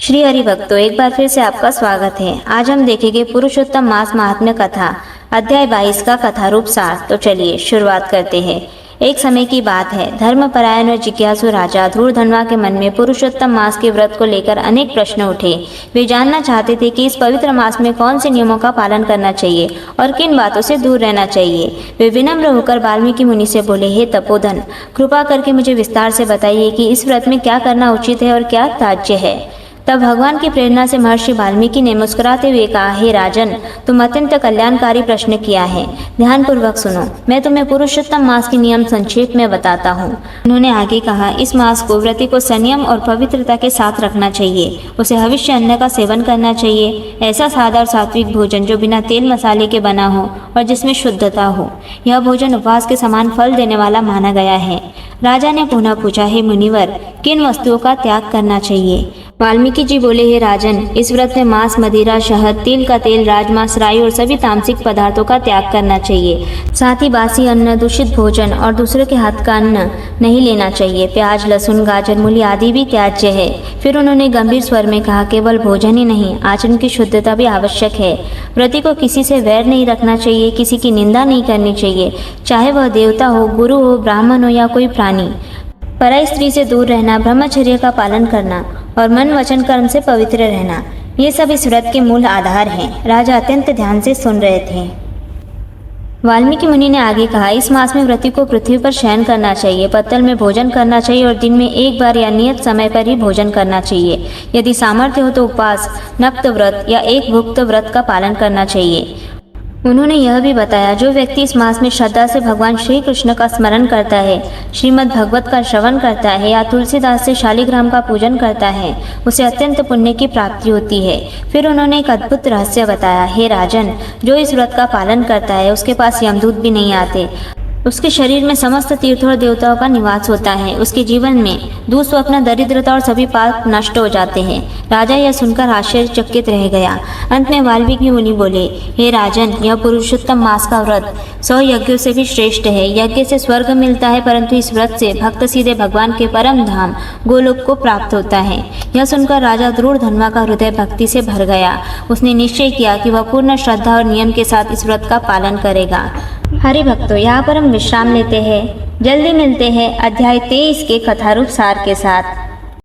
श्री हरि भक्तों, एक बार फिर से आपका स्वागत है। आज हम देखेंगे पुरुषोत्तम मास महात्म्य कथा अध्याय 22 का कथा रूप सार। तो चलिए शुरुआत करते हैं। एक समय की बात है, धर्मपरायण और जिज्ञासु राजा धूर्धनवा के मन में पुरुषोत्तम मास के व्रत को लेकर अनेक प्रश्न उठे। वे जानना चाहते थे कि इस पवित्र मास में कौन से नियमों का पालन करना चाहिए और किन बातों से दूर रहना चाहिए। वे विनम्र होकर वाल्मीकि मुनि से बोले, हे तपोधन, कृपा करके मुझे विस्तार से बताइए कि इस व्रत में क्या करना उचित है और क्या त्याज्य है। तब भगवान की प्रेरणा से महर्षि वाल्मीकि ने मुस्कुराते हुए कहा, हे राजन, तुम अत्यंत कल्याणकारी प्रश्न किया है। ध्यानपूर्वक सुनो, मैं तुम्हें पुरुषोत्तम मास के नियम संक्षेप में बताता हूँ। उन्होंने आगे कहा, इस मास को व्रती को संयम और पवित्रता के साथ रखना चाहिए। उसे हविष्य अन्न का सेवन करना चाहिए, ऐसा सादा और सात्विक भोजन जो बिना तेल मसाले के बना हो और जिसमें शुद्धता हो। यह भोजन उपवास के समान फल देने वाला माना गया है। राजा ने पुनः पूछा, हे मुनिवर, किन वस्तुओं का त्याग करना चाहिए। वाल्मीकि जी बोले, हे राजन, इस व्रत में मांस, मदिरा, शहद, तिल का तेल, राजमांस, राई और सभी तामसिक पदार्थों का त्याग करना चाहिए। साथ ही बासी अन्न, दूषित भोजन और दूसरों के हाथ का अन्न नहीं लेना चाहिए। प्याज, लहसुन, गाजर, मूली आदि भी त्याज्य है। फिर उन्होंने गंभीर स्वर में कहा, केवल भोजन ही नहीं, आचरण की शुद्धता भी आवश्यक है। व्रती को किसी से वैर नहीं रखना चाहिए, किसी की निंदा नहीं करनी चाहिए, चाहे वह देवता हो, गुरु हो, ब्राह्मण हो या कोई प्राणी। पराई स्त्री से दूर रहना, ब्रह्मचर्य का पालन करना और मन वचन कर्म से पवित्र रहना, ये सब इस व्रत के मूल आधार हैं। राजा अत्यंत ध्यान से सुन रहे थे। वाल्मीकि मुनि ने आगे कहा, इस मास में व्रती को पृथ्वी पर शयन करना चाहिए, पत्तल में भोजन करना चाहिए और दिन में एक बार या नियत समय पर ही भोजन करना चाहिए। यदि सामर्थ्य हो तो उपवास, नक्त व्रत या एक भुक्त व्रत का पालन करना चाहिए। उन्होंने यह भी बताया, जो व्यक्ति इस मास में श्रद्धा से भगवान श्री कृष्ण का स्मरण करता है, श्रीमद् भगवत का श्रवण करता है या तुलसीदास से शालिग्राम का पूजन करता है, उसे अत्यंत पुण्य की प्राप्ति होती है। फिर उन्होंने एक अद्भुत रहस्य बताया, हे राजन, जो इस व्रत का पालन करता है उसके पास यमदूत भी नहीं आते। उसके शरीर में समस्त तीर्थों और देवताओं का निवास होता है। उसके जीवन में दुःस्वप्न, दरिद्रता और सभी पाप नष्ट हो जाते हैं। राजा यह सुनकर आश्चर्यचकित रह गया। अंत में वाल्मीकि मुनि बोले, हे राजन, यह पुरुषोत्तम मास का व्रत 100 यज्ञों से भी श्रेष्ठ है। यज्ञ से स्वर्ग मिलता है, परंतु इस व्रत से भक्त सीधे भगवान के परम धाम गोलोक को प्राप्त होता है। यह सुनकर राजा धूर्धनवा का हृदय भक्ति से भर गया। उसने निश्चय किया कि वह पूर्ण श्रद्धा और नियम के साथ इस व्रत का पालन करेगा। हरि भक्तों, यहाँ पर हम विश्राम लेते हैं। जल्दी मिलते हैं अध्याय 23 के कथारूप सार के साथ।